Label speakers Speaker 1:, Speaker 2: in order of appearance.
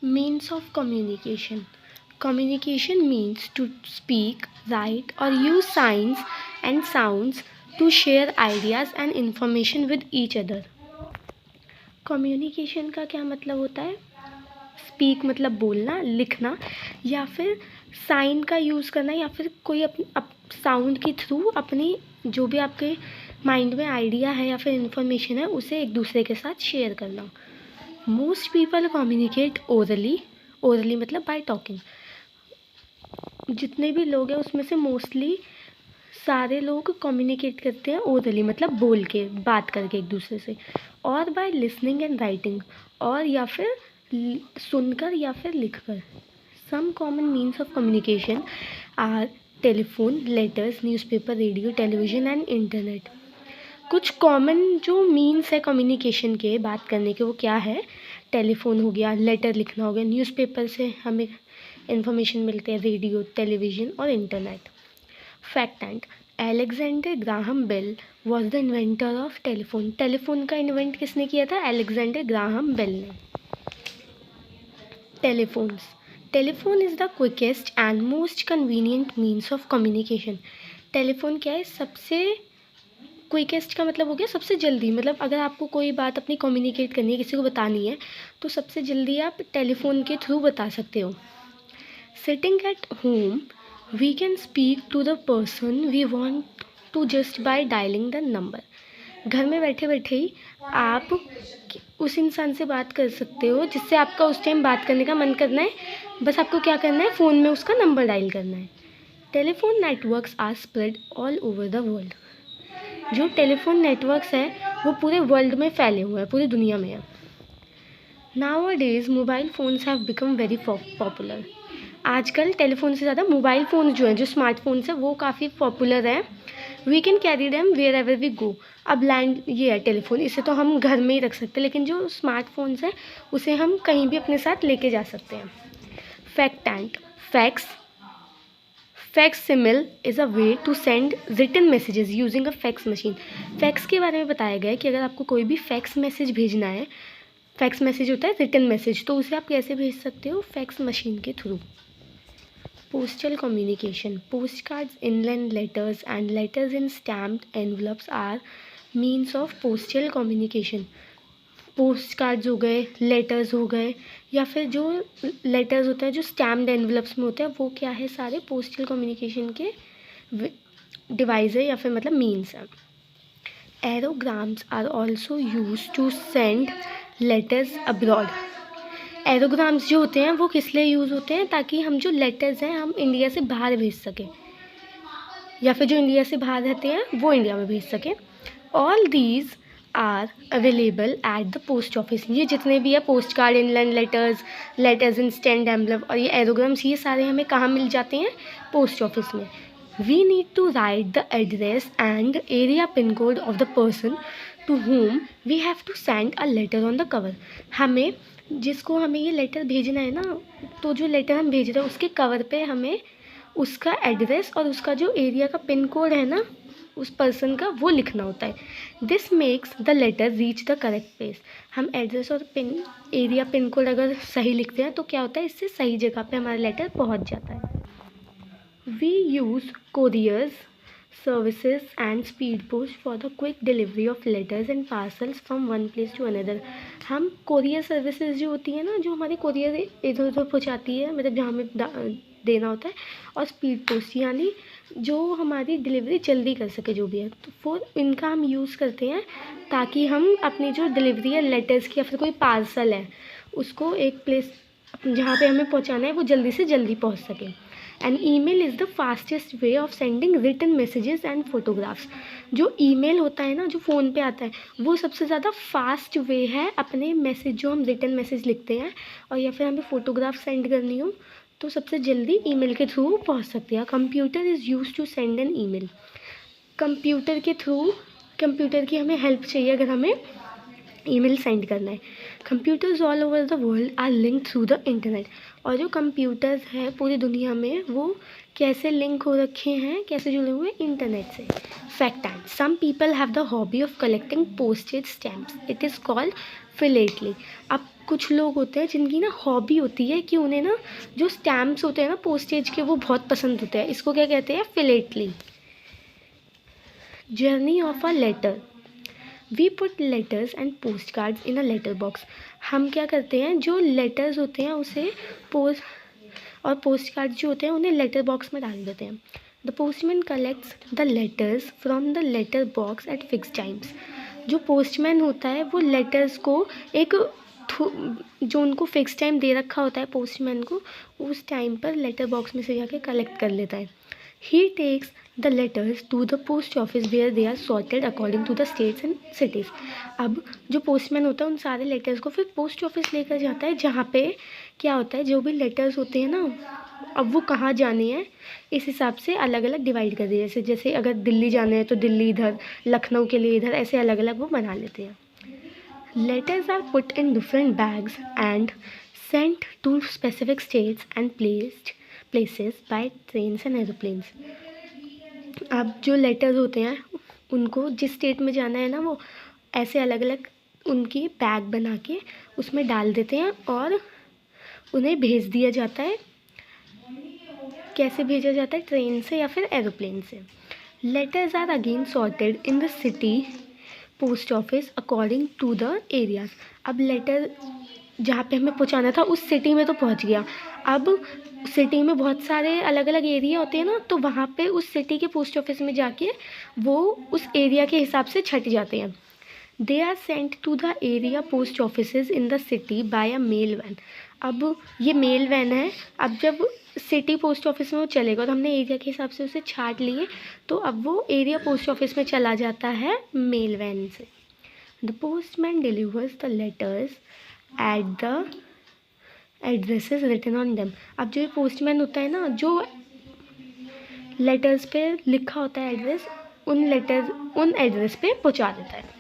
Speaker 1: Means of communication. Communication means to speak, write, or use signs and sounds to share ideas and information with each other. Communication का क्या मतलब होता है? Speak मतलब बोलना, लिखना, या फिर साइन का यूज़ करना, या फिर कोई साउंड के थ्रू अपनी जो भी आपके माइंड में आइडिया है या फिर इंफॉर्मेशन है उसे एक दूसरे के साथ शेयर करना. Most people communicate orally. Orally मतलब बाय टॉकिंग. जितने भी लोग हैं उसमें से मोस्टली सारे लोग कम्युनिकेट करते हैं ओरली मतलब बोल के, बात करके एक दूसरे से, और बाय लिसनिंग एंड राइटिंग, और या फिर सुनकर या फिर लिखकर. Some common means of communication are telephone, letters, newspaper, radio, television and internet. कुछ कॉमन जो मीन्स है कम्युनिकेशन के, बात करने के, वो क्या है? टेलीफोन हो गया, लेटर लिखना हो गया, न्यूज़पेपर से हमें इन्फॉर्मेशन मिलते हैं, रेडियो, टेलीविज़न और internet. Fact and Alexander Graham Bell was the inventor of telephone. Telephone का इन्वेंट किसने किया था? एलेक्जेंडर ग्राहम बेल ने. Telephones. Telephone is the quickest and most convenient means of communication. Telephone क्या है? सबसे क्विकेस्ट का मतलब हो गया सबसे जल्दी. मतलब अगर आपको कोई बात अपनी कम्युनिकेट करनी है, किसी को बतानी है, तो सबसे जल्दी आप टेलीफोन के थ्रू बता सकते हो. Sitting at home we can speak to the person we want to just by dialling the number. घर में बैठे बैठे ही आप उस इंसान से बात कर सकते हो जिससे आपका उस टाइम बात करने का मन करना है. बस आपको क्या करना है? फ़ोन में उसका नंबर डायल करना है. Telephone networks are spread all over the world. जो टेलीफोन नेटवर्क्स हैं वो पूरे वर्ल्ड में फैले हुए हैं, पूरी दुनिया में है. Nowadays mobile phones have become very popular. आजकल टेलीफोन से ज़्यादा मोबाइल फ़ोन जो हैं, जो स्मार्टफोन्स हैं, वो काफ़ी पॉपुलर हैं. We can carry them wherever we go. अब लैंड ये है टेलीफोन, इसे तो हम घर में ही रख सकते हैं, लेकिन जो स्मार्टफोन्स हैं उसे हम कहीं भी अपने साथ लेके जा सकते हैं. Fact and fax. Facsimile is a way to send written messages using a fax machine. Fax के बारे में बताया गया है कि अगर आपको कोई भी फैक्स मैसेज भेजना है, फैक्स मैसेज होता है रिटन मैसेज, तो उसे आप कैसे भेज सकते हो? फैक्स मशीन के through. Postal communication. Post cards, inland letters and letters in stamped envelopes are means of postal communication. Post cards हो गए, लेटर्स हो गए, या फिर जो लेटर्स होते हैं जो स्टैम्प्ड एनवलप्स में होते हैं, वो क्या है? सारे पोस्टल कम्युनिकेशन के डिवाइस है या फिर मतलब मीन्स है. Aerograms are also use to send letters abroad. Aerograms जो होते हैं वो किस लिए यूज़ होते हैं? ताकि हम जो लेटर्स हैं हम इंडिया से बाहर भेज सकें, या फिर जो इंडिया से बाहर रहते हैं वो इंडिया में भेज सकें. All these are available at the post office. ये जितने भी है post card, inland letters, letters in stamped envelope और ये एरोग्राम्स, ये सारे हमें कहाँ मिल जाते हैं? पोस्ट ऑफिस में. We need to write the address and area pin code of the person to whom we have to send a letter on the cover. हमें जिसको हमें ये लेटर भेजना है ना, तो जो लेटर हम भेज रहे हैं उसके कवर पे हमें उसका एड्रेस और उसका जो एरिया का पिन कोड है ना उस पर्सन का, वो लिखना होता है. This makes the letter reach the correct place. हम एड्रेस और एरिया पिन कोड अगर सही लिखते हैं तो क्या होता है? इससे सही जगह पे हमारा लेटर पहुंच जाता है. We use couriers services and speed post for the quick delivery of letters and parcels from one place to another. हम कोरियर सर्विसेज जो होती है ना, जो हमारी कोरियर इधर उधर पहुँचाती है, मतलब जहाँ हमें देना होता है, और स्पीड पोस्ट यानी जो हमारी डिलीवरी जल्दी कर सके जो भी है, तो वो इनका हम यूज़ करते हैं ताकि हम अपनी जो डिलीवरी है लेटर्स की या फिर कोई पार्सल है उसको एक प्लेस जहाँ पे हमें पहुँचाना है वो जल्दी से जल्दी पहुँच सके. And email is the fastest way of sending written messages and photographs. जो ईमेल होता है ना, जो फ़ोन पे आता है, वो सबसे ज़्यादा फास्ट वे है अपने मैसेज, जो हम रिटन मैसेज लिखते हैं और या फिर हमें फ़ोटोग्राफ सेंड करनी हो तो सबसे जल्दी ईमेल के थ्रू पहुंच सकते हैं. Computer is use to send an email. Computer के थ्रू, कंप्यूटर की हमें हेल्प चाहिए अगर हमें ईमेल सेंड करना है। Computers all over the world are link through the internet. और जो कंप्यूटर्स हैं पूरी दुनिया में वो कैसे लिंक हो रखे हैं, कैसे जुड़े हुए हैं, इंटरनेट से। Fact and some people have the hobby of collecting postage stamps, it is called philately. अब कुछ लोग होते हैं जिनकी ना हॉबी होती है कि उन्हें ना जो स्टैम्प्स होते हैं ना पोस्टेज के वो बहुत पसंद होते हैं, इसको क्या कहते हैं, philately. Journey of a letter, we put letters and post cards in a letter box. हम क्या करते हैं, जो लेटर्स होते हैं उसे पोस्ट कार्ड जो होते हैं उन्हें लेटर बॉक्स में डाल देते हैं। The postman collects the letters from the letter box at fix times. जो पोस्टमैन होता है वो लेटर्स को एक जो उनको फिक्स टाइम दे रखा होता है पोस्टमैन को, उस टाइम पर लेटर बॉक्स में से जाके कलेक्ट कर लेता है। He takes the letters to the post office where they are sorted according to the states and cities. अब जो पोस्टमैन होता है उन सारे लेटर्स को फिर पोस्ट ऑफिस लेकर जाता है, जहाँ पे क्या होता है, जो भी लेटर्स होते हैं ना अब वो कहाँ जाने हैं इस हिसाब से अलग अलग डिवाइड कर दिए। जैसे अगर दिल्ली जाना है तो दिल्ली इधर, लखनऊ के लिए इधर, ऐसे अलग अलग वो बना लेते हैं। Letters are put in different bags and sent to specific states and places by trains and aeroplanes. अब जो लेटर्स होते हैं उनको जिस स्टेट में जाना है ना वो ऐसे अलग अलग उनकी बैग बना के उसमें डाल देते हैं और उन्हें भेज दिया जाता है। कैसे भेजा जाता है, ट्रेन से या फिर एरोप्लेन से। Letters are again sorted in the city post office according to the areas. अब लेटर जहाँ पे हमें पहुँचाना था उस सिटी में तो पहुँच गया, अब सिटी में बहुत सारे अलग अलग एरिया होते हैं ना, तो वहाँ पे उस सिटी के पोस्ट ऑफिस में जाके वो उस एरिया के हिसाब से छट जाते हैं। They are sent to the area post offices in the city by a mail van. अब ये मेल वैन है, अब जब सिटी पोस्ट ऑफिस में वो चलेगा तो हमने एरिया के हिसाब से उसे छाट लिए, तो अब वो एरिया पोस्ट ऑफिस में चला जाता है मेल वैन से। The postman delivers the letters at the addresses written on them. अब जो पोस्टमैन होता है ना, जो लेटर्स पे लिखा होता है एड्रेस, उन एड्रेस पे पहुंचा देता है।